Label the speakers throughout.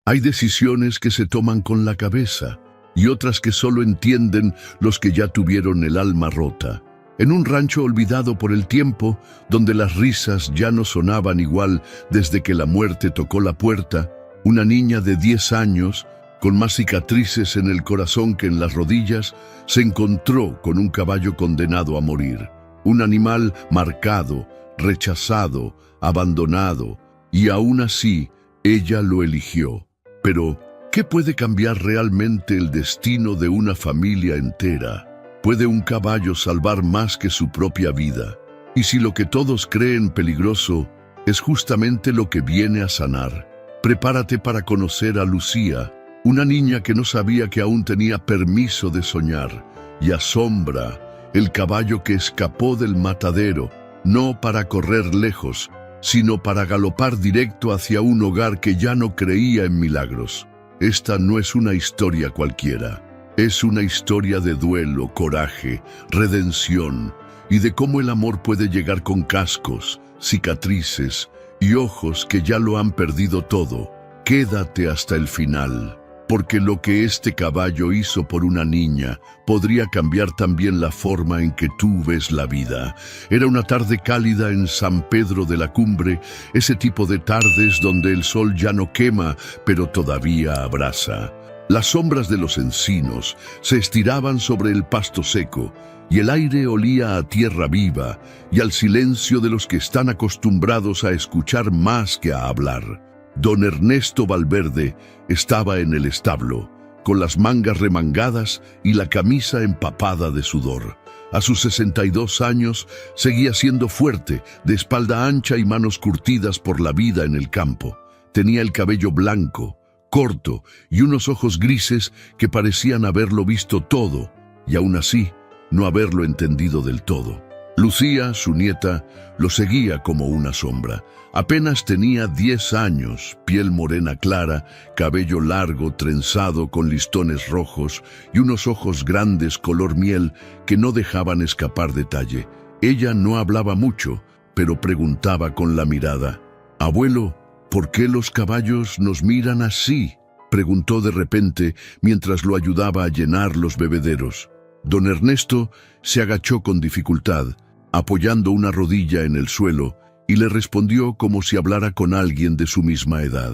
Speaker 1: Hay decisiones que se toman con la cabeza y otras que solo entienden los que ya tuvieron el alma rota. En un rancho olvidado por el tiempo, donde las risas ya no sonaban igual desde que la muerte tocó la puerta, una niña de 10 años, con más cicatrices en el corazón que en las rodillas, se encontró con un caballo condenado a morir. Un animal marcado, rechazado, abandonado, y aún así, ella lo eligió. Pero, ¿qué puede cambiar realmente el destino de una familia entera? ¿Puede un caballo salvar más que su propia vida? Y si lo que todos creen peligroso es justamente lo que viene a sanar. Prepárate para conocer a Lucía, una niña que no sabía que aún tenía permiso de soñar, y asombra el caballo que escapó del matadero, no para correr lejos, sino para galopar directo hacia un hogar que ya no creía en milagros. Esta no es una historia cualquiera. Es una historia de duelo, coraje, redención y de cómo el amor puede llegar con cascos, cicatrices y ojos que ya lo han perdido todo. Quédate hasta el final, porque lo que este caballo hizo por una niña podría cambiar también la forma en que tú ves la vida. Era una tarde cálida en San Pedro de la Cumbre, ese tipo de tardes donde el sol ya no quema, pero todavía abrasa. Las sombras de los encinos se estiraban sobre el pasto seco y el aire olía a tierra viva y al silencio de los que están acostumbrados a escuchar más que a hablar. Don Ernesto Valverde estaba en el establo, con las mangas remangadas y la camisa empapada de sudor. A sus 62 años seguía siendo fuerte, de espalda ancha y manos curtidas por la vida en el campo. Tenía el cabello blanco, corto y unos ojos grises que parecían haberlo visto todo y aún así no haberlo entendido del todo. Lucía, su nieta, lo seguía como una sombra. Apenas tenía 10 años, piel morena clara, cabello largo trenzado con listones rojos y unos ojos grandes color miel que no dejaban escapar detalle. Ella no hablaba mucho, pero preguntaba con la mirada. «Abuelo, ¿por qué los caballos nos miran así?», preguntó de repente mientras lo ayudaba a llenar los bebederos. Don Ernesto se agachó con dificultad, apoyando una rodilla en el suelo, y le respondió como si hablara con alguien de su misma edad.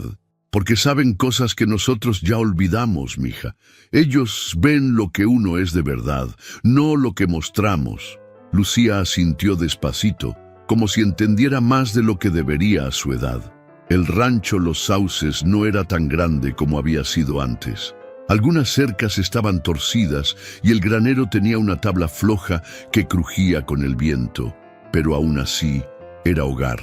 Speaker 1: «Porque saben cosas que nosotros ya olvidamos, mija. Ellos ven lo que uno es de verdad, no lo que mostramos». Lucía asintió despacito, como si entendiera más de lo que debería a su edad. El rancho Los Sauces no era tan grande como había sido antes. Algunas cercas estaban torcidas y el granero tenía una tabla floja que crujía con el viento, pero aún así era hogar.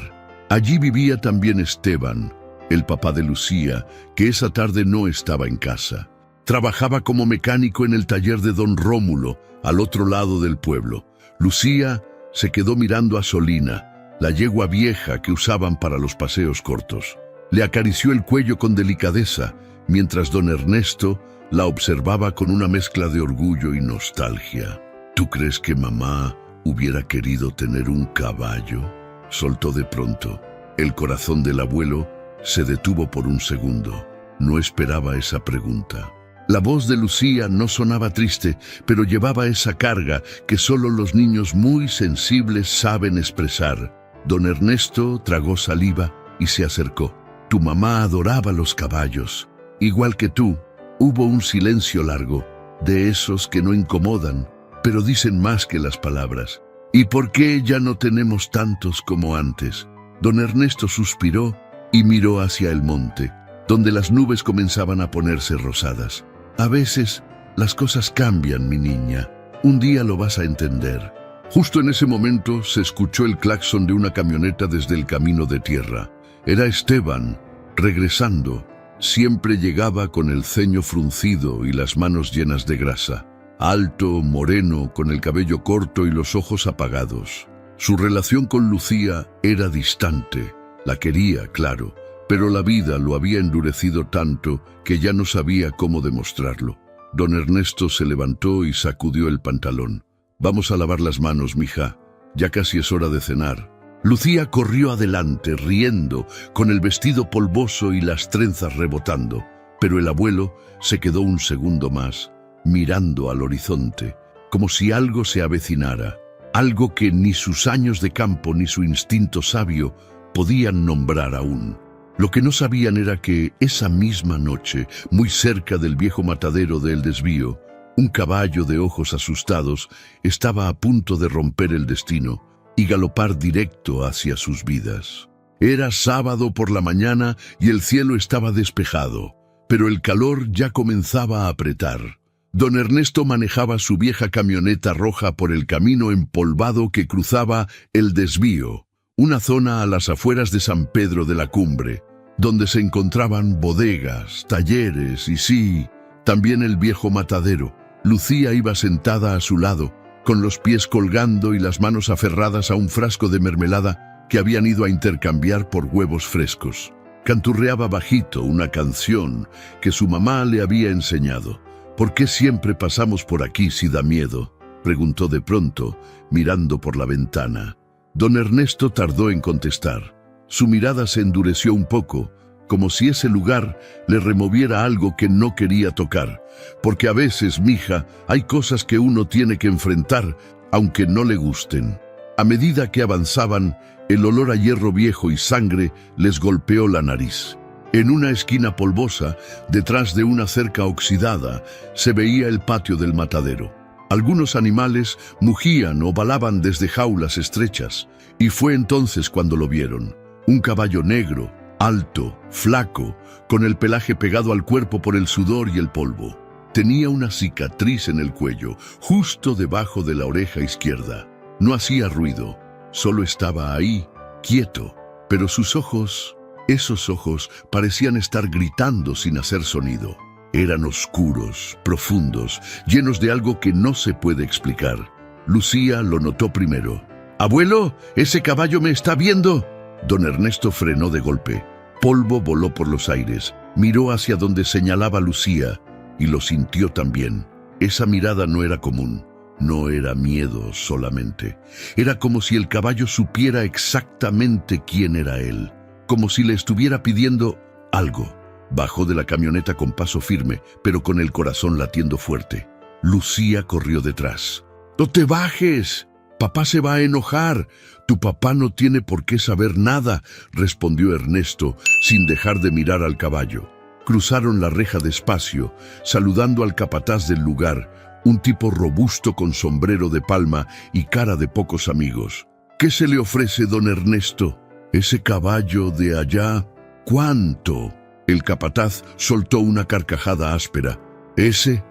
Speaker 1: Allí vivía también Esteban, el papá de Lucía, que esa tarde no estaba en casa. Trabajaba como mecánico en el taller de don Rómulo, al otro lado del pueblo. Lucía se quedó mirando a Solina, la yegua vieja que usaban para los paseos cortos. Le acarició el cuello con delicadeza, mientras don Ernesto la observaba con una mezcla de orgullo y nostalgia. «¿Tú crees que mamá hubiera querido tener un caballo?», soltó de pronto. El corazón del abuelo se detuvo por un segundo. No esperaba esa pregunta. La voz de Lucía no sonaba triste, pero llevaba esa carga que solo los niños muy sensibles saben expresar. Don Ernesto tragó saliva y se acercó. «Tu mamá adoraba los caballos, igual que tú». Hubo un silencio largo, de esos que no incomodan, pero dicen más que las palabras. «¿Y por qué ya no tenemos tantos como antes?». Don Ernesto suspiró y miró hacia el monte, donde las nubes comenzaban a ponerse rosadas. «A veces las cosas cambian, mi niña. Un día lo vas a entender». Justo en ese momento se escuchó el claxon de una camioneta desde el camino de tierra. Era Esteban, regresando. Siempre llegaba con el ceño fruncido y las manos llenas de grasa. Alto, moreno, con el cabello corto y los ojos apagados. Su relación con Lucía era distante. La quería, claro, pero la vida lo había endurecido tanto que ya no sabía cómo demostrarlo. Don Ernesto se levantó y sacudió el pantalón. «Vamos a lavar las manos, mija. Ya casi es hora de cenar». Lucía corrió adelante, riendo, con el vestido polvoso y las trenzas rebotando. pero el abuelo se quedó un segundo más, mirando al horizonte, como si algo se avecinara, algo que ni sus años de campo ni su instinto sabio podían nombrar aún. Lo que no sabían era que esa misma noche, muy cerca del viejo matadero de El Desvío, un caballo de ojos asustados estaba a punto de romper el destino y galopar directo hacia sus vidas. Era sábado por la mañana y el cielo estaba despejado, pero el calor ya comenzaba a apretar. Don Ernesto manejaba su vieja camioneta roja por el camino empolvado que cruzaba El Desvío, una zona a las afueras de San Pedro de la Cumbre, donde se encontraban bodegas, talleres y sí, también el viejo matadero. Lucía iba sentada a su lado, con los pies colgando y las manos aferradas a un frasco de mermelada que habían ido a intercambiar por huevos frescos. Canturreaba bajito una canción que su mamá le había enseñado. «¿Por qué siempre pasamos por aquí si da miedo?», preguntó de pronto, mirando por la ventana. Don Ernesto tardó en contestar. Su mirada se endureció un poco, como si ese lugar le removiera algo que no quería tocar. Porque a veces, mija, hay cosas que uno tiene que enfrentar, aunque no le gusten. A medida que avanzaban, el olor a hierro viejo y sangre les golpeó la nariz. En una esquina polvosa, detrás de una cerca oxidada, se veía el patio del matadero. Algunos animales mugían o balaban desde jaulas estrechas, y fue entonces cuando lo vieron. Un caballo negro, alto, flaco, con el pelaje pegado al cuerpo por el sudor y el polvo. Tenía una cicatriz en el cuello, justo debajo de la oreja izquierda. No hacía ruido, solo estaba ahí, quieto, pero sus ojos, esos ojos, parecían estar gritando sin hacer sonido. Eran oscuros, profundos, llenos de algo que no se puede explicar. Lucía lo notó primero. «Abuelo, ese caballo me está viendo». Don Ernesto frenó de golpe. Polvo voló por los aires. Miró hacia donde señalaba Lucía y lo sintió también. Esa mirada no era común. No era miedo solamente. Era como si el caballo supiera exactamente quién era él. Como si le estuviera pidiendo algo. Bajó de la camioneta con paso firme, pero con el corazón latiendo fuerte. Lucía corrió detrás. «¡No te bajes! Papá se va a enojar. Tu papá no tiene por qué saber nada», respondió Ernesto, sin dejar de mirar al caballo. Cruzaron la reja despacio, saludando al capataz del lugar, un tipo robusto con sombrero de palma y cara de pocos amigos. «¿Qué se le ofrece, don Ernesto?» «Ese caballo de allá». «¿Cuánto?» El capataz soltó una carcajada áspera. Ese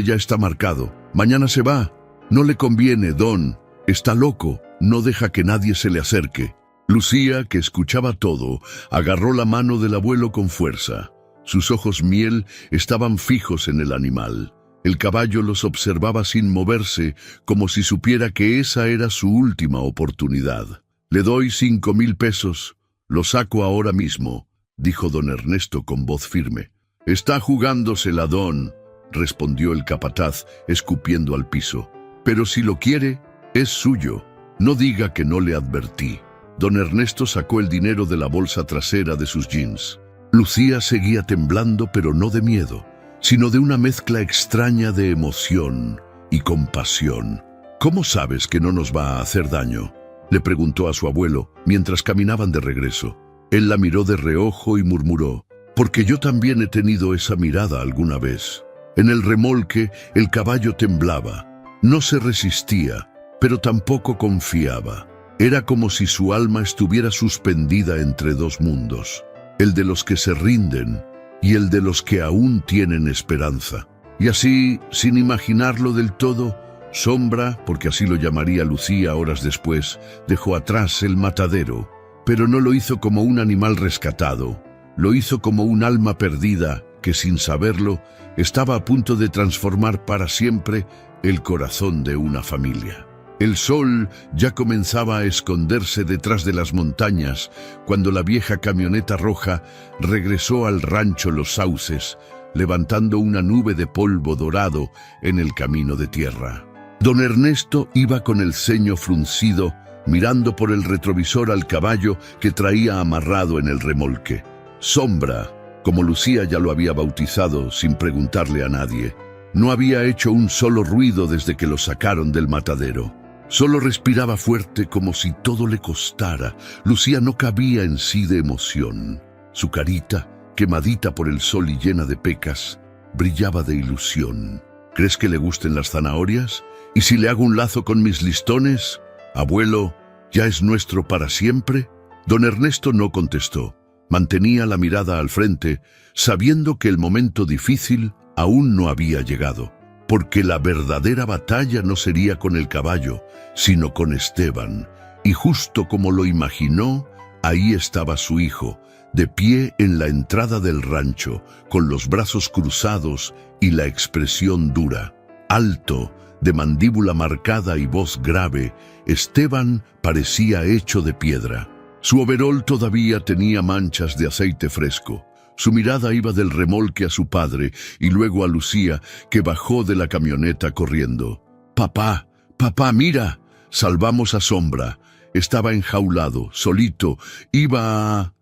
Speaker 1: ya está marcado. Mañana se va. No le conviene, don. Está loco. No deja que nadie se le acerque». Lucía, que escuchaba todo, agarró la mano del abuelo con fuerza. Sus ojos miel estaban fijos en el animal. El caballo los observaba sin moverse, como si supiera que esa era su última oportunidad. «Le doy 5,000 pesos. Lo saco ahora mismo», dijo don Ernesto con voz firme. «Está jugándosela, don», respondió el capataz, escupiendo al piso. «Pero si lo quiere, es suyo. No diga que no le advertí». Don Ernesto sacó el dinero de la bolsa trasera de sus jeans. Lucía seguía temblando, pero no de miedo, sino de una mezcla extraña de emoción y compasión. «¿Cómo sabes que no nos va a hacer daño?», le preguntó a su abuelo mientras caminaban de regreso. Él la miró de reojo y murmuró: «Porque yo también he tenido esa mirada alguna vez». En el remolque, el caballo temblaba. No se resistía, pero tampoco confiaba. Era como si su alma estuviera suspendida entre dos mundos, el de los que se rinden y el de los que aún tienen esperanza. Y así, sin imaginarlo del todo, Sombra, porque así lo llamaría Lucía horas después, dejó atrás el matadero, pero no lo hizo como un animal rescatado. Lo hizo como un alma perdida que, sin saberlo, estaba a punto de transformar para siempre el corazón de una familia. El sol ya comenzaba a esconderse detrás de las montañas cuando la vieja camioneta roja regresó al rancho Los Sauces, levantando una nube de polvo dorado en el camino de tierra. Don Ernesto iba con el ceño fruncido, mirando por el retrovisor al caballo que traía amarrado en el remolque. Sombra, Como Lucía ya lo había bautizado sin preguntarle a nadie, no había hecho un solo ruido desde que lo sacaron del matadero. Solo respiraba fuerte como si todo le costara. Lucía no cabía en sí de emoción. Su carita, quemadita por el sol y llena de pecas, brillaba de ilusión. ¿Crees que le gusten las zanahorias? ¿Y si le hago un lazo con mis listones? Abuelo, ¿ya es nuestro para siempre? Don Ernesto no contestó. Mantenía la mirada al frente, sabiendo que el momento difícil aún no había llegado, porque la verdadera batalla no sería con el caballo, sino con Esteban. Y justo como lo imaginó, ahí estaba su hijo, de pie en la entrada del rancho, con los brazos cruzados y la expresión dura. Alto, de mandíbula marcada y voz grave, Esteban parecía hecho de piedra. Su overol todavía tenía manchas de aceite fresco. Su mirada iba del remolque a su padre y luego a Lucía, que bajó de la camioneta corriendo. «Papá, papá, mira». Salvamos a Sombra. Estaba enjaulado, solito. Iba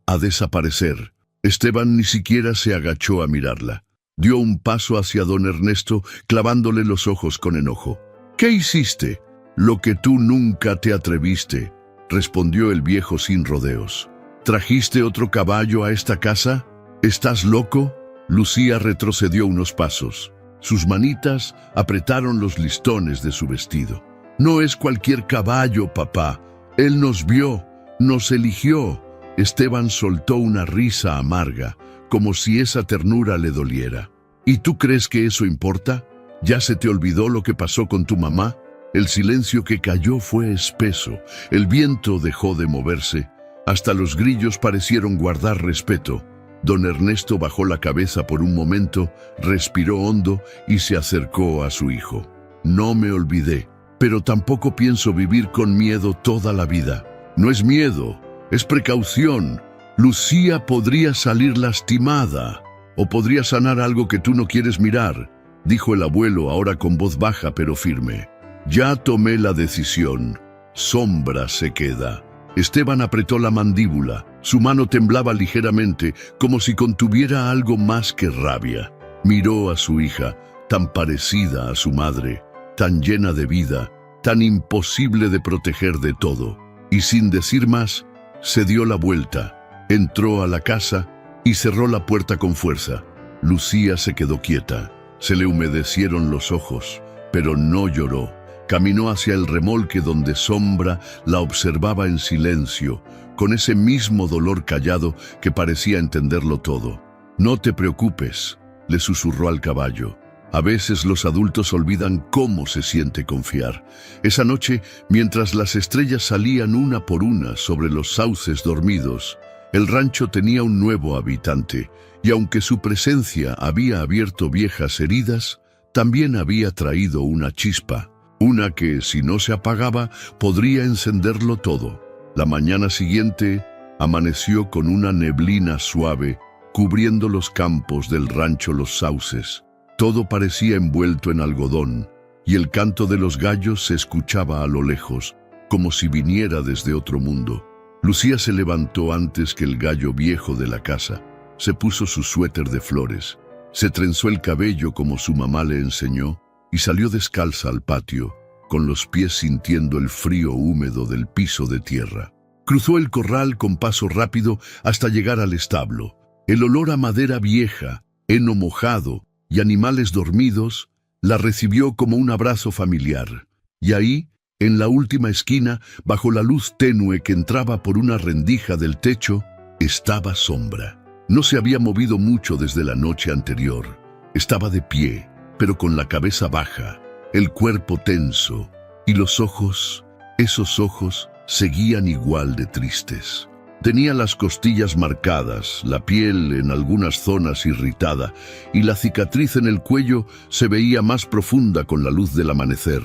Speaker 1: a desaparecer. Esteban ni siquiera se agachó a mirarla. Dio un paso hacia don Ernesto, clavándole los ojos con enojo. «¿Qué hiciste?» «Lo que tú nunca te atreviste», respondió el viejo sin rodeos. «¿Trajiste otro caballo a esta casa? ¿Estás loco?» Lucía retrocedió unos pasos. Sus manitas apretaron los listones de su vestido. «No es cualquier caballo, papá. Él nos vio, nos eligió». Esteban soltó una risa amarga, como si esa ternura le doliera. «¿Y tú crees que eso importa? ¿Ya se te olvidó lo que pasó con tu mamá?» El silencio que cayó fue espeso. El viento dejó de moverse. Hasta los grillos parecieron guardar respeto. Don Ernesto bajó la cabeza por un momento, respiró hondo y se acercó a su hijo. «No me olvidé, pero tampoco pienso vivir con miedo toda la vida». «No es miedo, es precaución. Lucía podría salir lastimada, o podría sanar algo que tú no quieres mirar», dijo el abuelo ahora con voz baja pero firme. «Ya tomé la decisión. Sombra se queda». Esteban apretó la mandíbula. Su mano temblaba ligeramente, como si contuviera algo más que rabia. Miró a su hija, tan parecida a su madre, tan llena de vida, tan imposible de proteger de todo. Y sin decir más, se dio la vuelta, entró a la casa y cerró la puerta con fuerza. Lucía se quedó quieta. Se le humedecieron los ojos, pero no lloró. Caminó hacia el remolque donde Sombra la observaba en silencio, con ese mismo dolor callado que parecía entenderlo todo. «No te preocupes», le susurró al caballo. A veces los adultos olvidan cómo se siente confiar. Esa noche, mientras las estrellas salían una por una sobre los sauces dormidos, el rancho tenía un nuevo habitante, y aunque su presencia había abierto viejas heridas, también había traído una chispa. Una que, si no se apagaba, podría encenderlo todo. La mañana siguiente amaneció con una neblina suave, cubriendo los campos del rancho Los Sauces. Todo parecía envuelto en algodón, y el canto de los gallos se escuchaba a lo lejos, como si viniera desde otro mundo. Lucía se levantó antes que el gallo viejo de la casa. Se puso su suéter de flores, se trenzó el cabello como su mamá le enseñó, y salió descalza al patio, con los pies sintiendo el frío húmedo del piso de tierra. Cruzó el corral con paso rápido hasta llegar al establo. El olor a madera vieja, heno mojado y animales dormidos la recibió como un abrazo familiar. Y ahí, en la última esquina, bajo la luz tenue que entraba por una rendija del techo, estaba Sombra. No se había movido mucho desde la noche anterior. Estaba de pie, pero con la cabeza baja, el cuerpo tenso, y los ojos, esos ojos, seguían igual de tristes. Tenía las costillas marcadas, la piel en algunas zonas irritada, y la cicatriz en el cuello se veía más profunda con la luz del amanecer.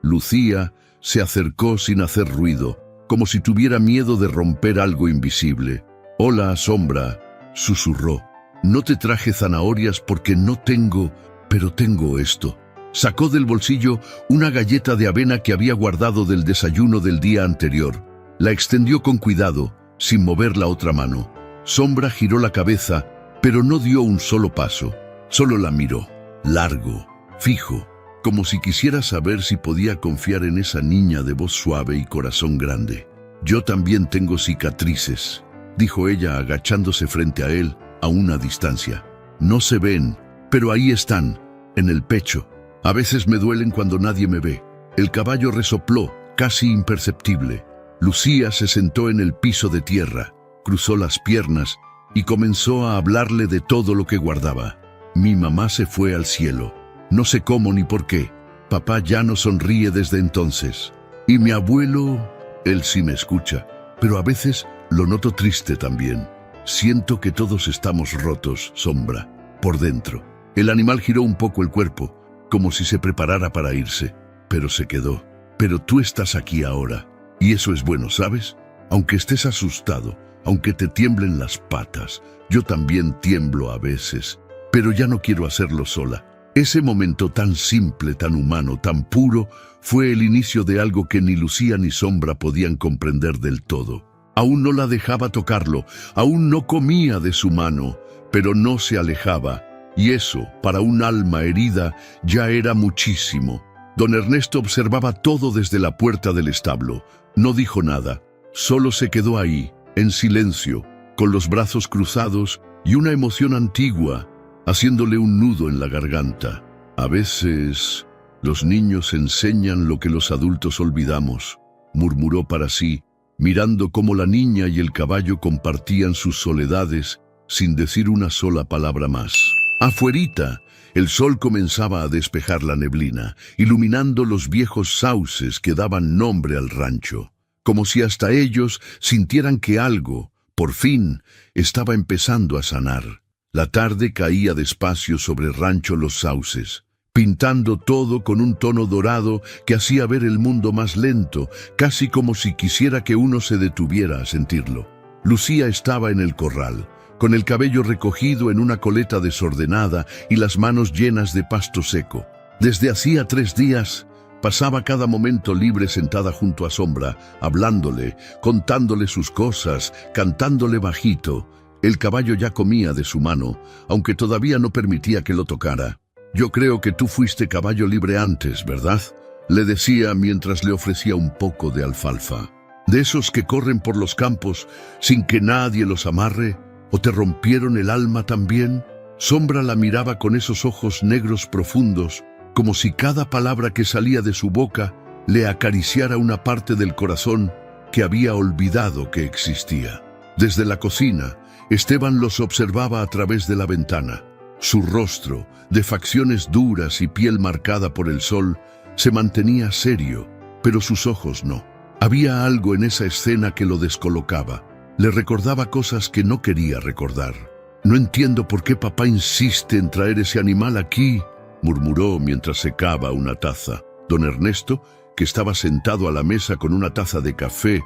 Speaker 1: Lucía se acercó sin hacer ruido, como si tuviera miedo de romper algo invisible. «Hola, Sombra», susurró. «No te traje zanahorias porque no tengo, pero tengo esto». Sacó del bolsillo una galleta de avena que había guardado del desayuno del día anterior. La extendió con cuidado, sin mover la otra mano. Sombra giró la cabeza, pero no dio un solo paso. Solo la miró, largo, fijo, como si quisiera saber si podía confiar en esa niña de voz suave y corazón grande. «Yo también tengo cicatrices», dijo ella agachándose frente a él a una distancia. «No se ven, pero ahí están, en el pecho. A veces me duelen cuando nadie me ve». El caballo resopló, casi imperceptible. Lucía se sentó en el piso de tierra, cruzó las piernas y comenzó a hablarle de todo lo que guardaba. «Mi mamá se fue al cielo. No sé cómo ni por qué. Papá ya no sonríe desde entonces. Y mi abuelo, él sí me escucha, pero a veces lo noto triste también. Siento que todos estamos rotos, Sombra, por dentro». El animal giró un poco el cuerpo, como si se preparara para irse, pero se quedó. «Pero tú estás aquí ahora, y eso es bueno, ¿sabes? Aunque estés asustado, aunque te tiemblen las patas, yo también tiemblo a veces, pero ya no quiero hacerlo sola». Ese momento tan simple, tan humano, tan puro, fue el inicio de algo que ni Lucía ni Sombra podían comprender del todo. Aún no la dejaba tocarlo, aún no comía de su mano, pero no se alejaba, y eso, para un alma herida, ya era muchísimo. Don Ernesto observaba todo desde la puerta del establo. No dijo nada, solo se quedó ahí, en silencio, con los brazos cruzados y una emoción antigua, haciéndole un nudo en la garganta. «A veces los niños enseñan lo que los adultos olvidamos», murmuró para sí, mirando cómo la niña y el caballo compartían sus soledades sin decir una sola palabra más. Afuerita, el sol comenzaba a despejar la neblina, iluminando los viejos sauces que daban nombre al rancho, como si hasta ellos sintieran que algo, por fin, estaba empezando a sanar. La tarde caía despacio sobre el rancho Los Sauces, pintando todo con un tono dorado que hacía ver el mundo más lento, casi como si quisiera que uno se detuviera a sentirlo. Lucía estaba en el corral, con el cabello recogido en una coleta desordenada y las manos llenas de pasto seco. Desde hacía 3 días, pasaba cada momento libre sentada junto a Sombra, hablándole, contándole sus cosas, cantándole bajito. El caballo ya comía de su mano, aunque todavía no permitía que lo tocara. «Yo creo que tú fuiste caballo libre antes, ¿verdad?», le decía mientras le ofrecía un poco de alfalfa. «De esos que corren por los campos sin que nadie los amarre, ¿o te rompieron el alma también?». Sombra la miraba con esos ojos negros profundos, como si cada palabra que salía de su boca le acariciara una parte del corazón que había olvidado que existía. Desde la cocina, Esteban los observaba a través de la ventana. Su rostro, de facciones duras y piel marcada por el sol, se mantenía serio, pero sus ojos no. Había algo en esa escena que lo descolocaba. Le recordaba cosas que no quería recordar. «No entiendo por qué papá insiste en traer ese animal aquí», murmuró mientras secaba una taza. Don Ernesto, que estaba sentado a la mesa con una taza de café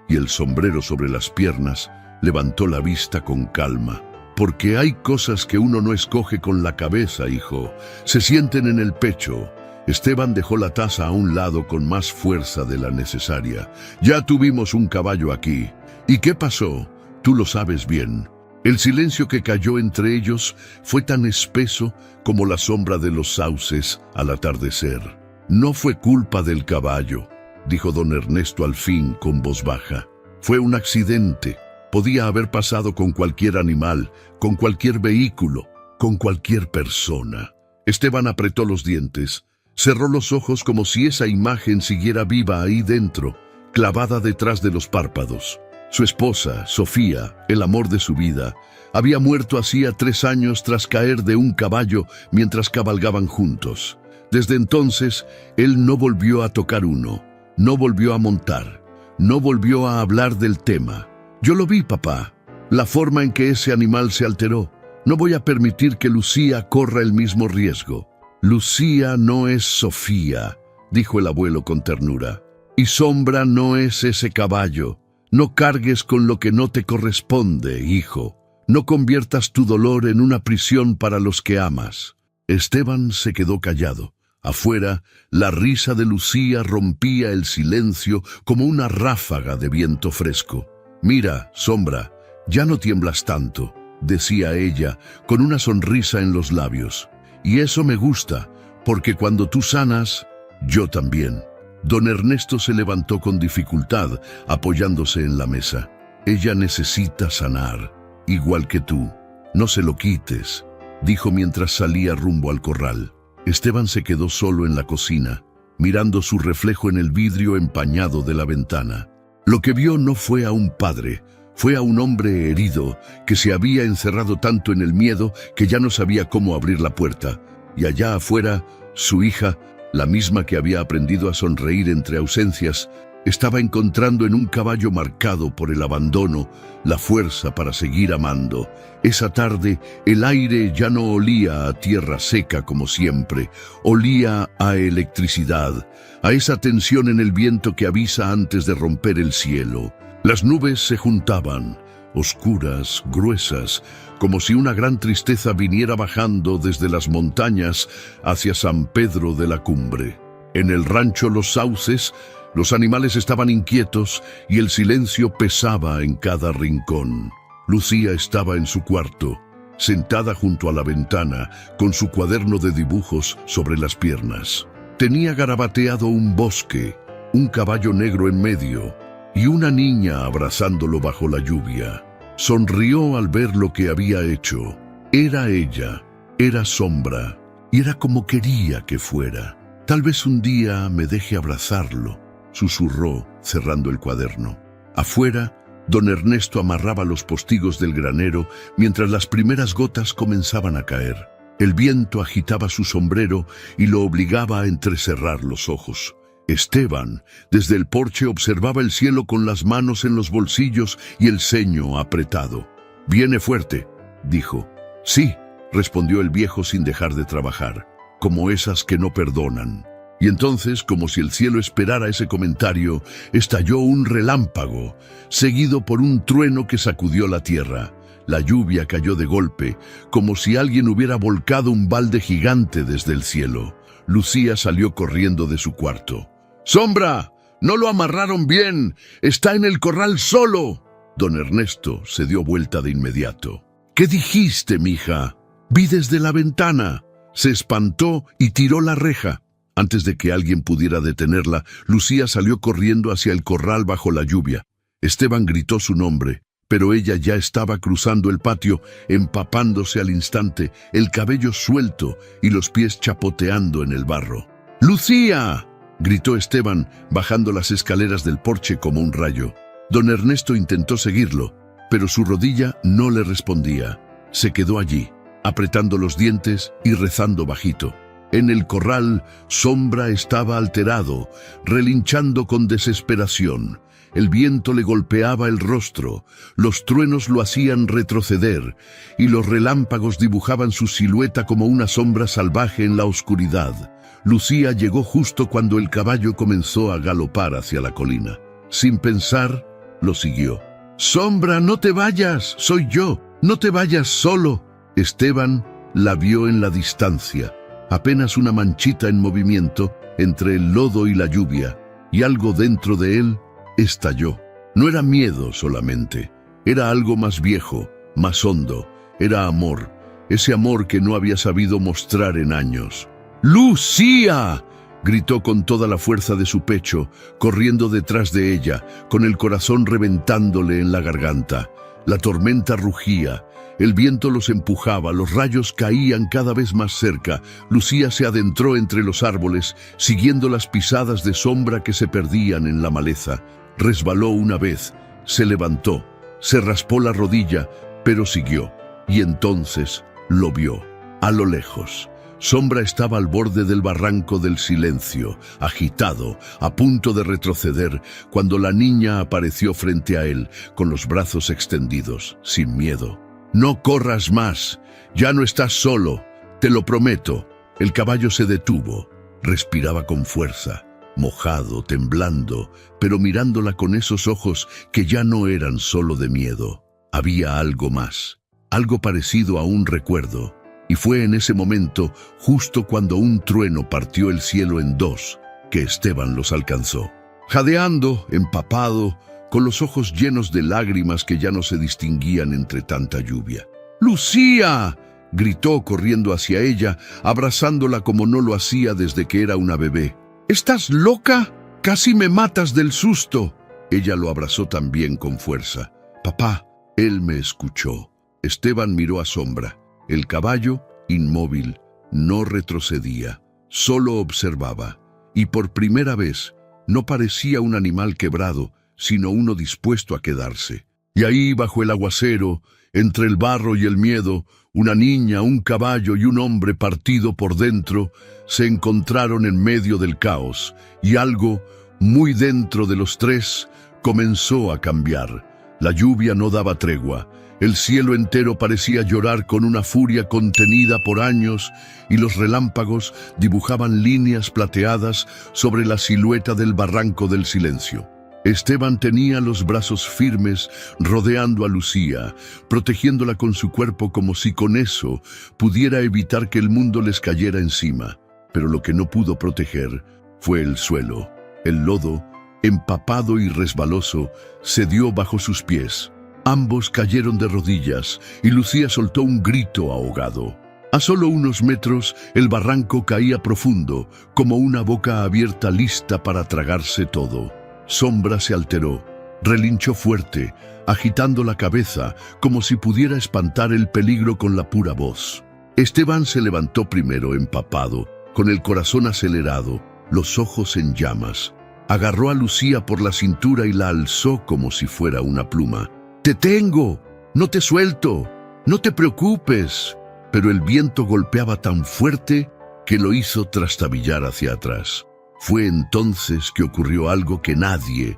Speaker 1: y el sombrero sobre las piernas, levantó la vista con calma. «Porque hay cosas que uno no escoge con la cabeza, hijo. Se sienten en el pecho». Esteban dejó la taza a un lado con más fuerza de la necesaria. «Ya tuvimos un caballo aquí. ¿Y qué pasó? Tú lo sabes bien». El silencio que cayó entre ellos fue tan espeso como la sombra de los sauces al atardecer. «No fue culpa del caballo», dijo don Ernesto al fin con voz baja. «Fue un accidente. Podía haber pasado con cualquier animal, con cualquier vehículo, con cualquier persona». Esteban apretó los dientes, cerró los ojos como si esa imagen siguiera viva ahí dentro, clavada detrás de los párpados. Su esposa, Sofía, el amor de su vida, había muerto hacía 3 años tras caer de un caballo mientras cabalgaban juntos. Desde entonces, él no volvió a tocar uno, no volvió a montar, no volvió a hablar del tema. «Yo lo vi, papá, la forma en que ese animal se alteró. No voy a permitir que Lucía corra el mismo riesgo». «Lucía no es Sofía», dijo el abuelo con ternura. «Y Sombra no es ese caballo. No cargues con lo que no te corresponde, hijo. No conviertas tu dolor en una prisión para los que amas». Esteban se quedó callado. Afuera, la risa de Lucía rompía el silencio como una ráfaga de viento fresco. «Mira, Sombra, Ya no tiemblas tanto, decía ella, con una sonrisa en los labios. Y eso me gusta, porque cuando tú sanas, yo también. Don Ernesto se levantó con dificultad, apoyándose en la mesa. Ella necesita sanar, igual que tú. No se lo quites, dijo mientras salía rumbo al corral. Esteban se quedó solo en la cocina, mirando su reflejo en el vidrio empañado de la ventana. Lo que vio no fue a un padre, fue a un hombre herido que se había encerrado tanto en el miedo que ya no sabía cómo abrir la puerta. Y allá afuera, su hija, la misma que había aprendido a sonreír entre ausencias, estaba encontrando en un caballo marcado por el abandono la fuerza para seguir amando. Esa tarde el aire ya no olía a tierra seca como siempre, olía a electricidad, a esa tensión en el viento que avisa antes de romper el cielo. Las nubes se juntaban, oscuras, gruesas, como si una gran tristeza viniera bajando desde las montañas hacia San Pedro de la Cumbre. En el rancho Los Sauces, los animales estaban inquietos y el silencio pesaba en cada rincón. Lucía estaba en su cuarto, sentada junto a la ventana, con su cuaderno de dibujos sobre las piernas. Tenía garabateado un bosque, un caballo negro en medio y una niña abrazándolo bajo la lluvia. Sonrió al ver lo que había hecho. Era ella, era Sombra, y era como quería que fuera. Tal vez un día me deje abrazarlo, susurró, cerrando el cuaderno. Afuera, don Ernesto amarraba los postigos del granero mientras las primeras gotas comenzaban a caer. El viento agitaba su sombrero y lo obligaba a entrecerrar los ojos. Esteban, desde el porche, observaba el cielo con las manos en los bolsillos y el ceño apretado. «Viene fuerte», dijo. «Sí», respondió el viejo sin dejar de trabajar, «como esas que no perdonan». Y entonces, como si el cielo esperara ese comentario, estalló un relámpago, seguido por un trueno que sacudió la tierra. La lluvia cayó de golpe, como si alguien hubiera volcado un balde gigante desde el cielo. Lucía salió corriendo de su cuarto. «¡Sombra! ¡No lo amarraron bien! ¡Está en el corral solo!» Don Ernesto se dio vuelta de inmediato. «¿Qué dijiste, mija?» «Vi desde la ventana». Se espantó y tiró la reja. Antes de que alguien pudiera detenerla, Lucía salió corriendo hacia el corral bajo la lluvia. Esteban gritó su nombre, pero ella ya estaba cruzando el patio, empapándose al instante, el cabello suelto y los pies chapoteando en el barro. «¡Lucía!», gritó Esteban, bajando las escaleras del porche como un rayo. Don Ernesto intentó seguirlo, pero su rodilla no le respondía. Se quedó allí, apretando los dientes y rezando bajito. En el corral, Sombra estaba alterado, relinchando con desesperación. El viento le golpeaba el rostro, los truenos lo hacían retroceder, y los relámpagos dibujaban su silueta como una sombra salvaje en la oscuridad. Lucía llegó justo cuando el caballo comenzó a galopar hacia la colina. Sin pensar, lo siguió. «Sombra, no te vayas, soy yo, no te vayas solo». Esteban la vio en la distancia, apenas una manchita en movimiento entre el lodo y la lluvia, y algo dentro de él estalló. No era miedo solamente, era algo más viejo, más hondo, era amor, ese amor que no había sabido mostrar en años. «¡Lucía!», gritó con toda la fuerza de su pecho, corriendo detrás de ella, con el corazón reventándole en la garganta. La tormenta rugía, el viento los empujaba, los rayos caían cada vez más cerca. Lucía se adentró entre los árboles, siguiendo las pisadas de Sombra que se perdían en la maleza. Resbaló una vez, se levantó, se raspó la rodilla, pero siguió. Y entonces lo vio, a lo lejos. Sombra estaba al borde del barranco del silencio, agitado, a punto de retroceder, cuando la niña apareció frente a él, con los brazos extendidos, sin miedo. «No corras más, ya no estás solo, te lo prometo». El caballo se detuvo, respiraba con fuerza, mojado, temblando, pero mirándola con esos ojos que ya no eran solo de miedo. Había algo más, algo parecido a un recuerdo. Y fue en ese momento, justo cuando un trueno partió el cielo en dos, que Esteban los alcanzó. Jadeando, empapado, con los ojos llenos de lágrimas que ya no se distinguían entre tanta lluvia. ¡Lucía!, gritó corriendo hacia ella, abrazándola como no lo hacía desde que era una bebé. ¿Estás loca? Casi me matas del susto. Ella lo abrazó también con fuerza. Papá, él me escuchó. Esteban miró a Sombra. El caballo, inmóvil, no retrocedía, solo observaba. Y por primera vez, no parecía un animal quebrado, sino uno dispuesto a quedarse. Y ahí, bajo el aguacero, entre el barro y el miedo, una niña, un caballo y un hombre partido por dentro se encontraron en medio del caos, y algo, muy dentro de los tres, comenzó a cambiar. La lluvia no daba tregua, el cielo entero parecía llorar con una furia contenida por años, y los relámpagos dibujaban líneas plateadas sobre la silueta del barranco del silencio. Esteban tenía los brazos firmes rodeando a Lucía, protegiéndola con su cuerpo como si con eso pudiera evitar que el mundo les cayera encima. Pero lo que no pudo proteger fue el suelo. El lodo, empapado y resbaloso, cedió bajo sus pies. Ambos cayeron de rodillas y Lucía soltó un grito ahogado. A solo unos metros, el barranco caía profundo, como una boca abierta lista para tragarse todo. Sombra se alteró, relinchó fuerte, agitando la cabeza como si pudiera espantar el peligro con la pura voz. Esteban se levantó primero empapado, con el corazón acelerado, los ojos en llamas. Agarró a Lucía por la cintura y la alzó como si fuera una pluma. «¡Te tengo! ¡No te suelto! ¡No te preocupes!». Pero el viento golpeaba tan fuerte que lo hizo trastabillar hacia atrás. Fue entonces que ocurrió algo que nadie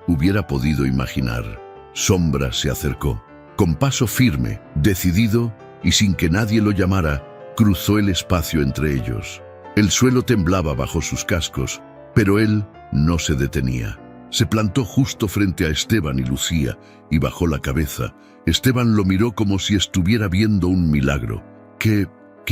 Speaker 1: hubiera podido imaginar. Sombra se acercó. Con paso firme, decidido y sin que nadie lo llamara, cruzó el espacio entre ellos. El suelo temblaba bajo sus cascos, pero él no se detenía. Se plantó justo frente a Esteban y Lucía y bajó la cabeza. Esteban lo miró como si estuviera viendo un milagro. ¿Qué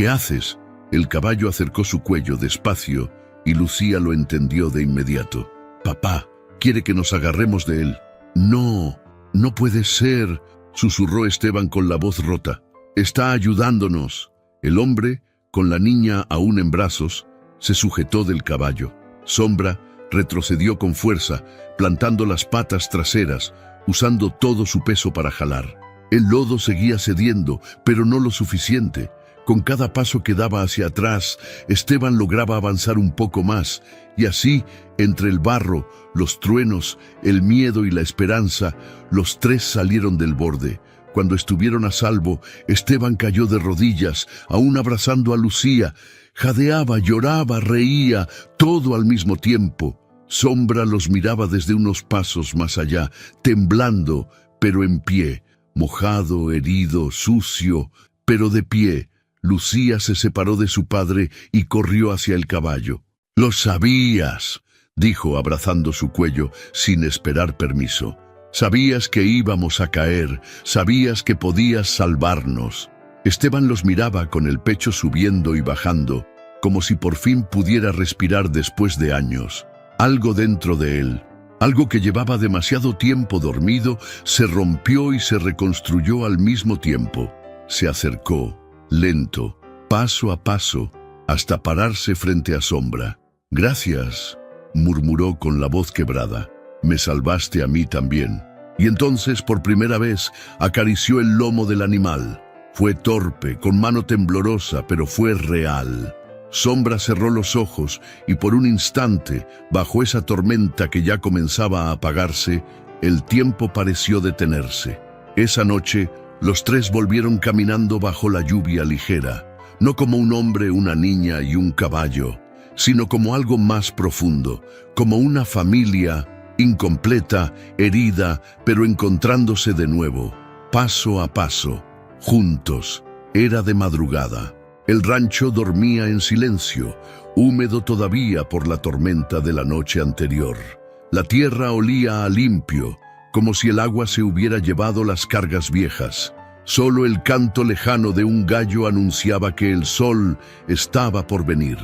Speaker 1: haces? El caballo acercó su cuello despacio y Lucía lo entendió de inmediato. «Papá, quiere que nos agarremos de él». «No, no puede ser», susurró Esteban con la voz rota. «Está ayudándonos». El hombre, con la niña aún en brazos, se sujetó del caballo. Sombra retrocedió con fuerza, plantando las patas traseras, usando todo su peso para jalar. El lodo seguía cediendo, pero no lo suficiente. Con cada paso que daba hacia atrás, Esteban lograba avanzar un poco más, y así, entre el barro, los truenos, el miedo y la esperanza, los tres salieron del borde. Cuando estuvieron a salvo, Esteban cayó de rodillas, aún abrazando a Lucía. Jadeaba, lloraba, reía, todo al mismo tiempo. Sombra los miraba desde unos pasos más allá, temblando, pero en pie, mojado, herido, sucio, pero de pie. Lucía se separó de su padre y corrió hacia el caballo. «Lo sabías», dijo abrazando su cuello sin esperar permiso. «Sabías que íbamos a caer, sabías que podías salvarnos». Esteban los miraba con el pecho subiendo y bajando, como si por fin pudiera respirar después de años. Algo dentro de él, algo que llevaba demasiado tiempo dormido, se rompió y se reconstruyó al mismo tiempo. Se acercó, lento, paso a paso, hasta pararse frente a Sombra. «Gracias», murmuró con la voz quebrada. «Me salvaste a mí también». Y entonces, por primera vez, acarició el lomo del animal. Fue torpe, con mano temblorosa, pero fue real. Sombra cerró los ojos y por un instante, bajo esa tormenta que ya comenzaba a apagarse, el tiempo pareció detenerse. Esa noche, los tres volvieron caminando bajo la lluvia ligera, no como un hombre, una niña y un caballo, sino como algo más profundo, como una familia incompleta, herida, pero encontrándose de nuevo, paso a paso, juntos. Era de madrugada. El rancho dormía en silencio, húmedo todavía por la tormenta de la noche anterior. La tierra olía a limpio, como si el agua se hubiera llevado las cargas viejas. Solo el canto lejano de un gallo anunciaba que el sol estaba por venir.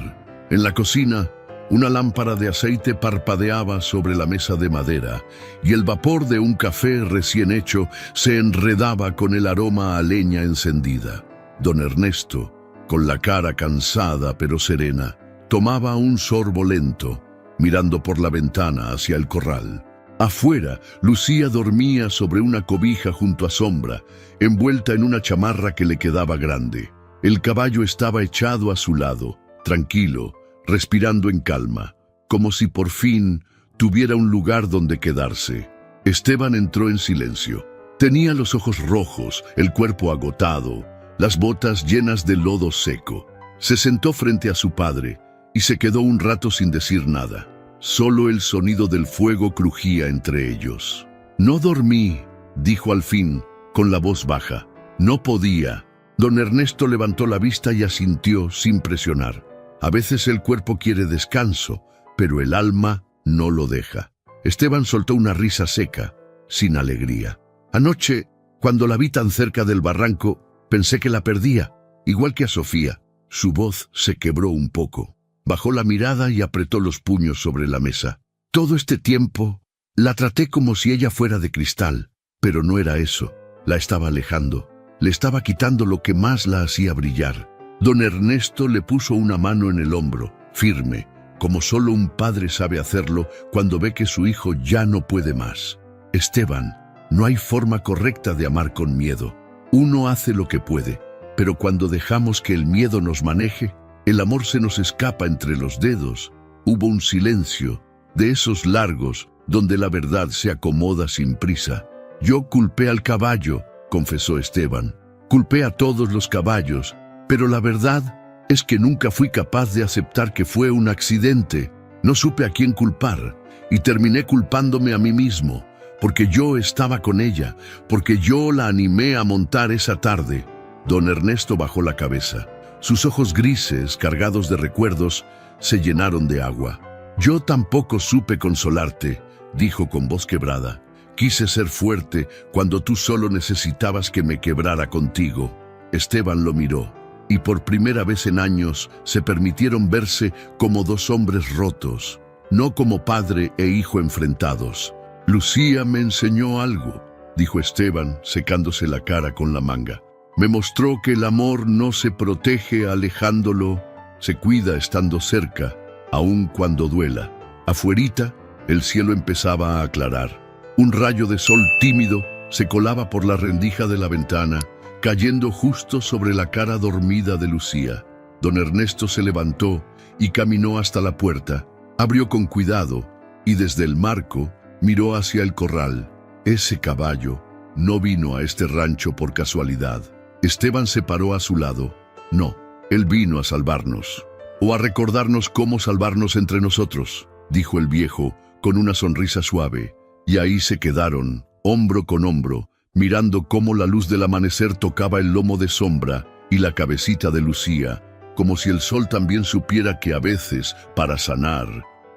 Speaker 1: En la cocina, Una lámpara de aceite parpadeaba sobre la mesa de madera, y el vapor de un café recién hecho se enredaba con el aroma a leña encendida. Don Ernesto, con la cara cansada pero serena, tomaba un sorbo lento, mirando por la ventana hacia el corral. Afuera, Lucía dormía sobre una cobija junto a sombra, envuelta en una chamarra que le quedaba grande. El caballo estaba echado a su lado, tranquilo, respirando en calma, como si por fin tuviera un lugar donde quedarse. Esteban entró en silencio. Tenía los ojos rojos, el cuerpo agotado, las botas llenas de lodo seco. Se sentó frente a su padre y se quedó un rato sin decir nada. Solo el sonido del fuego crujía entre ellos. «No dormí», dijo al fin, con la voz baja. «No podía». Don Ernesto levantó la vista y asintió sin presionar. A veces el cuerpo quiere descanso, pero el alma no lo deja. Esteban soltó una risa seca, sin alegría. «Anoche, cuando la vi tan cerca del barranco, pensé que la perdía, igual que a Sofía». Su voz se quebró un poco. Bajó la mirada y apretó los puños sobre la mesa. «Todo este tiempo la traté como si ella fuera de cristal, pero no era eso. La estaba alejando. Le estaba quitando lo que más la hacía brillar». Don Ernesto le puso una mano en el hombro, firme, como solo un padre sabe hacerlo cuando ve que su hijo ya no puede más. «Esteban, no hay forma correcta de amar con miedo. Uno hace lo que puede, pero cuando dejamos que el miedo nos maneje, el amor se nos escapa entre los dedos». Hubo un silencio, de esos largos, donde la verdad se acomoda sin prisa. «Yo culpé al caballo», confesó Esteban. «Culpé a todos los caballos, pero la verdad es que nunca fui capaz de aceptar que fue un accidente. No supe a quién culpar y terminé culpándome a mí mismo, porque yo estaba con ella, porque yo la animé a montar esa tarde». Don Ernesto bajó la cabeza. Sus ojos grises, cargados de recuerdos, se llenaron de agua. «Yo tampoco supe consolarte», dijo con voz quebrada. «Quise ser fuerte cuando tú solo necesitabas que me quebrara contigo». Esteban lo miró, y por primera vez en años se permitieron verse como dos hombres rotos, no como padre e hijo enfrentados. «Lucía me enseñó algo», dijo Esteban, secándose la cara con la manga. «Me mostró que el amor no se protege alejándolo, se cuida estando cerca, aun cuando duela». Afuerita, el cielo empezaba a aclarar. Un rayo de sol tímido se colaba por la rendija de la ventana, cayendo justo sobre la cara dormida de Lucía. Don Ernesto se levantó y caminó hasta la puerta. Abrió con cuidado y desde el marco miró hacia el corral. Ese caballo no vino a este rancho por casualidad. Esteban se paró a su lado. No, él vino a salvarnos, o a recordarnos cómo salvarnos entre nosotros, dijo el viejo con una sonrisa suave. Y ahí se quedaron, hombro con hombro, mirando cómo la luz del amanecer tocaba el lomo de Sombra y la cabecita de Lucía, como si el sol también supiera que a veces, para sanar,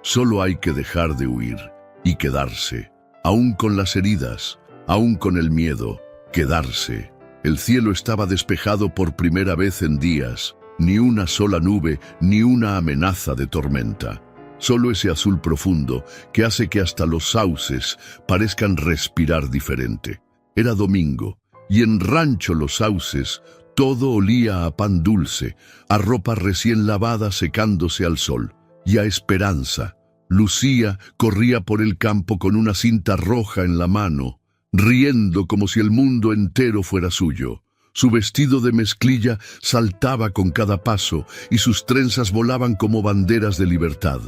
Speaker 1: solo hay que dejar de huir y quedarse, aún con las heridas, aún con el miedo, quedarse. El cielo estaba despejado por primera vez en días, ni una sola nube, ni una amenaza de tormenta. Solo ese azul profundo que hace que hasta los sauces parezcan respirar diferente. Era domingo, y en Rancho Los Sauces todo olía a pan dulce, a ropa recién lavada secándose al sol, y a esperanza. Lucía corría por el campo con una cinta roja en la mano, riendo como si el mundo entero fuera suyo. Su vestido de mezclilla saltaba con cada paso, y sus trenzas volaban como banderas de libertad.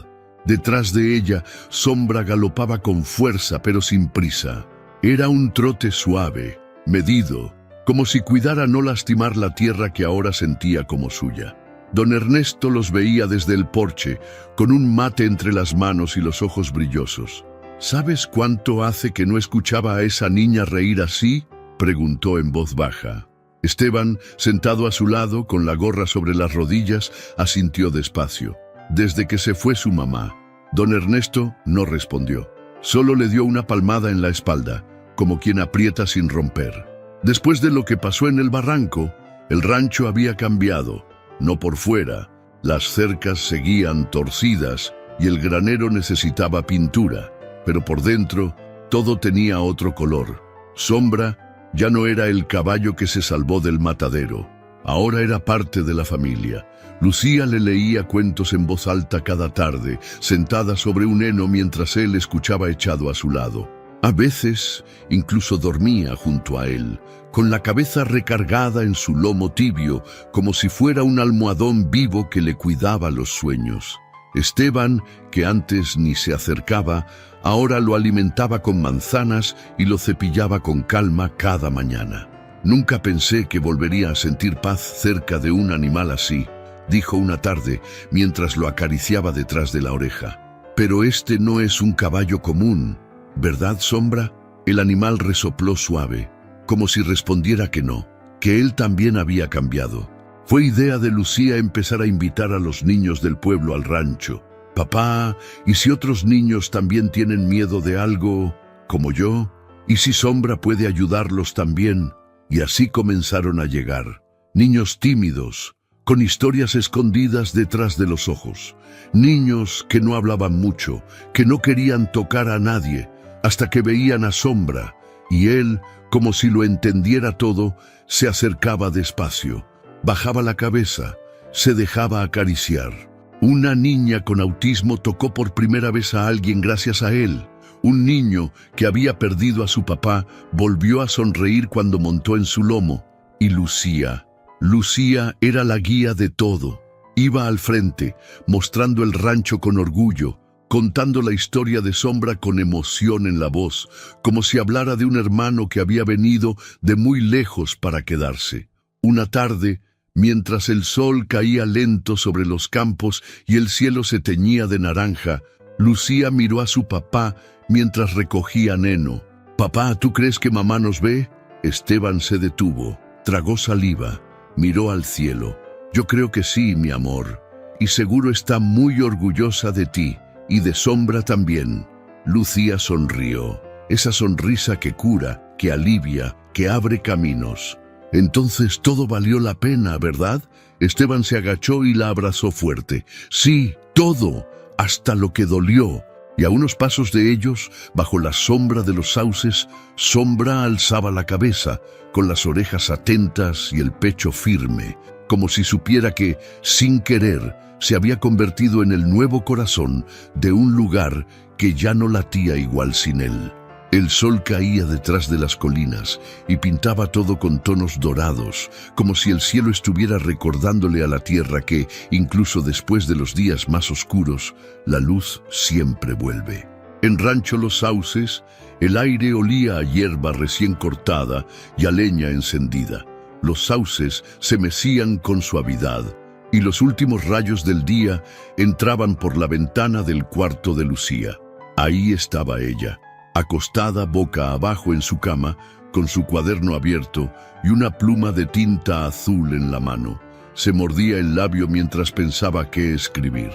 Speaker 1: Detrás de ella, Sombra galopaba con fuerza pero sin prisa. Era un trote suave, medido, como si cuidara no lastimar la tierra que ahora sentía como suya. Don Ernesto los veía desde el porche, con un mate entre las manos y los ojos brillosos. «¿Sabes cuánto hace que no escuchaba a esa niña reír así?», preguntó en voz baja. Esteban, sentado a su lado, con la gorra sobre las rodillas, asintió despacio. «Desde que se fue su mamá». Don Ernesto no respondió. Solo le dio una palmada en la espalda, como quien aprieta sin romper. Después de lo que pasó en el barranco, el rancho había cambiado. No por fuera, las cercas seguían torcidas, y el granero necesitaba pintura, pero por dentro todo tenía otro color. Sombra ya no era el caballo que se salvó del matadero, ahora era parte de la familia. Lucía le leía cuentos en voz alta cada tarde, sentada sobre un heno mientras él escuchaba echado a su lado. A veces incluso dormía junto a él, con la cabeza recargada en su lomo tibio, como si fuera un almohadón vivo que le cuidaba los sueños. Esteban, que antes ni se acercaba, ahora lo alimentaba con manzanas y lo cepillaba con calma cada mañana. «Nunca pensé que volvería a sentir paz cerca de un animal así», dijo una tarde mientras lo acariciaba detrás de la oreja. «Pero este no es un caballo común, ¿verdad, Sombra?». El animal resopló suave, como si respondiera que no, que él también había cambiado. Fue idea de Lucía empezar a invitar a los niños del pueblo al rancho. «Papá, ¿y si otros niños también tienen miedo de algo, como yo? ¿Y si Sombra puede ayudarlos también?». Y así comenzaron a llegar. Niños tímidos, con historias escondidas detrás de los ojos. Niños que no hablaban mucho, que no querían tocar a nadie, hasta que veían a Sombra, y él, como si lo entendiera todo, se acercaba despacio, bajaba la cabeza, se dejaba acariciar. Una niña con autismo tocó por primera vez a alguien gracias a él. Un niño que había perdido a su papá volvió a sonreír cuando montó en su lomo. Y Lucía era la guía de todo. Iba al frente, mostrando el rancho con orgullo, contando la historia de Sombra con emoción en la voz, como si hablara de un hermano que había venido de muy lejos para quedarse. Una tarde, mientras el sol caía lento sobre los campos y el cielo se teñía de naranja, Lucía miró a su papá mientras recogía heno. «Papá, ¿tú crees que mamá nos ve?». Esteban se detuvo, tragó saliva, miró al cielo. «Yo creo que sí, mi amor, y seguro está muy orgullosa de ti, y de Sombra también». Lucía sonrió, esa sonrisa que cura, que alivia, que abre caminos. «Entonces todo valió la pena, ¿verdad?». Esteban se agachó y la abrazó fuerte. «Sí, todo, hasta lo que dolió». Y a unos pasos de ellos, bajo la sombra de los sauces, Sombra alzaba la cabeza, con las orejas atentas y el pecho firme, como si supiera que, sin querer, se había convertido en el nuevo corazón de un lugar que ya no latía igual sin él. El sol caía detrás de las colinas y pintaba todo con tonos dorados, como si el cielo estuviera recordándole a la tierra que, incluso después de los días más oscuros, la luz siempre vuelve. En Rancho Los Sauces, el aire olía a hierba recién cortada y a leña encendida. Los sauces se mecían con suavidad y los últimos rayos del día entraban por la ventana del cuarto de Lucía. Ahí estaba ella, acostada boca abajo en su cama, con su cuaderno abierto y una pluma de tinta azul en la mano. Se mordía el labio mientras pensaba qué escribir.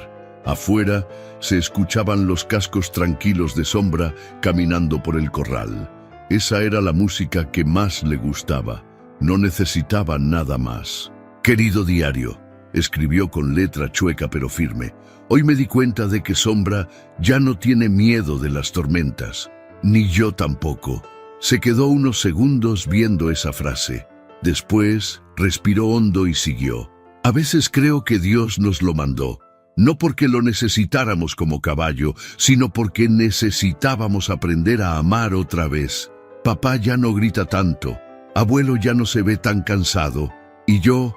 Speaker 1: Afuera se escuchaban los cascos tranquilos de Sombra caminando por el corral. Esa era la música que más le gustaba. No necesitaba nada más. «Querido diario», escribió con letra chueca pero firme, «hoy me di cuenta de que Sombra ya no tiene miedo de las tormentas. Ni yo tampoco». Se quedó unos segundos viendo esa frase. Después respiró hondo y siguió. «A veces creo que Dios nos lo mandó, no porque lo necesitáramos como caballo, sino porque necesitábamos aprender a amar otra vez. Papá ya no grita tanto, abuelo ya no se ve tan cansado, y yo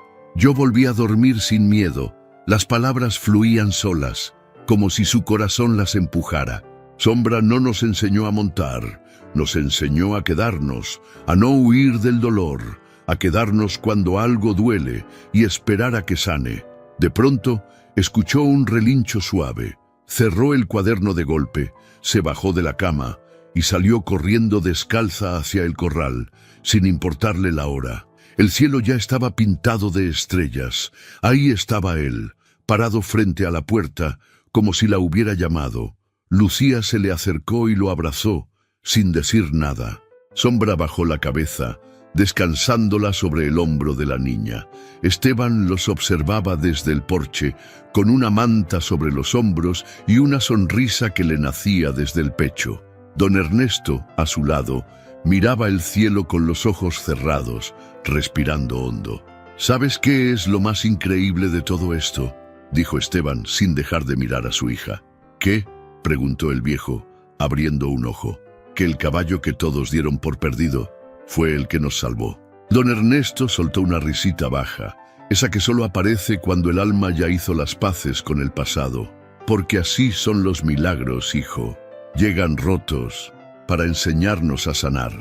Speaker 1: volví a dormir sin miedo». Las palabras fluían solas, como si su corazón las empujara. Sombra no nos enseñó a montar, nos enseñó a quedarnos, a no huir del dolor, a quedarnos cuando algo duele y esperar a que sane. De pronto, escuchó un relincho suave, cerró el cuaderno de golpe, se bajó de la cama y salió corriendo descalza hacia el corral, sin importarle la hora. El cielo ya estaba pintado de estrellas. Ahí estaba él, parado frente a la puerta, como si la hubiera llamado. Lucía se le acercó y lo abrazó, sin decir nada. Sombra bajó la cabeza, descansándola sobre el hombro de la niña. Esteban los observaba desde el porche, con una manta sobre los hombros y una sonrisa que le nacía desde el pecho. Don Ernesto, a su lado, miraba el cielo con los ojos cerrados, respirando hondo. ¿Sabes qué es lo más increíble de todo esto?, dijo Esteban, sin dejar de mirar a su hija. ¿Qué?, preguntó el viejo, abriendo un ojo. Que el caballo que todos dieron por perdido fue el que nos salvó. Don Ernesto soltó una risita baja, esa que solo aparece cuando el alma ya hizo las paces con el pasado. Porque así son los milagros, hijo. Llegan rotos para enseñarnos a sanar.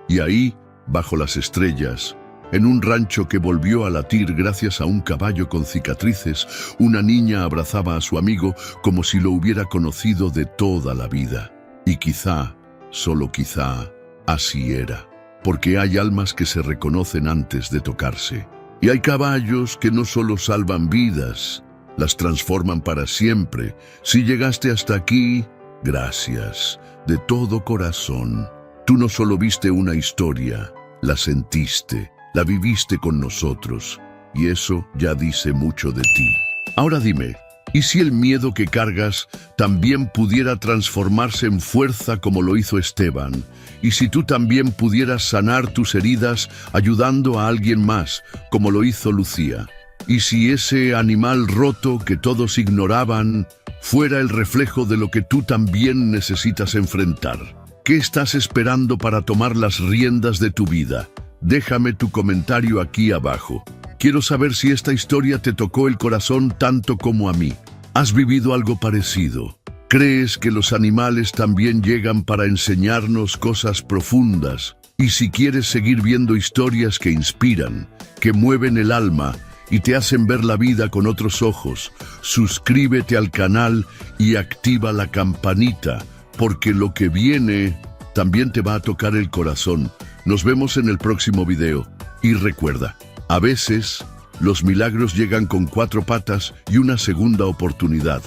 Speaker 1: Y ahí, bajo las estrellas, en un rancho que volvió a latir gracias a un caballo con cicatrices, una niña abrazaba a su amigo como si lo hubiera conocido de toda la vida. Y quizá, solo quizá, así era. Porque hay almas que se reconocen antes de tocarse. Y hay caballos que no solo salvan vidas, las transforman para siempre. Si llegaste hasta aquí, gracias, de todo corazón. Tú no solo viste una historia, la sentiste, la viviste con nosotros, y eso ya dice mucho de ti. Ahora dime, ¿y si el miedo que cargas también pudiera transformarse en fuerza como lo hizo Esteban? ¿Y si tú también pudieras sanar tus heridas ayudando a alguien más, como lo hizo Lucía? ¿Y si ese animal roto que todos ignoraban fuera el reflejo de lo que tú también necesitas enfrentar? ¿Qué estás esperando para tomar las riendas de tu vida? Déjame tu comentario aquí abajo. Quiero saber si esta historia te tocó el corazón tanto como a mí. ¿Has vivido algo parecido? ¿Crees que los animales también llegan para enseñarnos cosas profundas? Y si quieres seguir viendo historias que inspiran, que mueven el alma y te hacen ver la vida con otros ojos, suscríbete al canal y activa la campanita, porque lo que viene también te va a tocar el corazón. Nos vemos en el próximo video. Y recuerda, a veces los milagros llegan con 4 patas y una segunda oportunidad.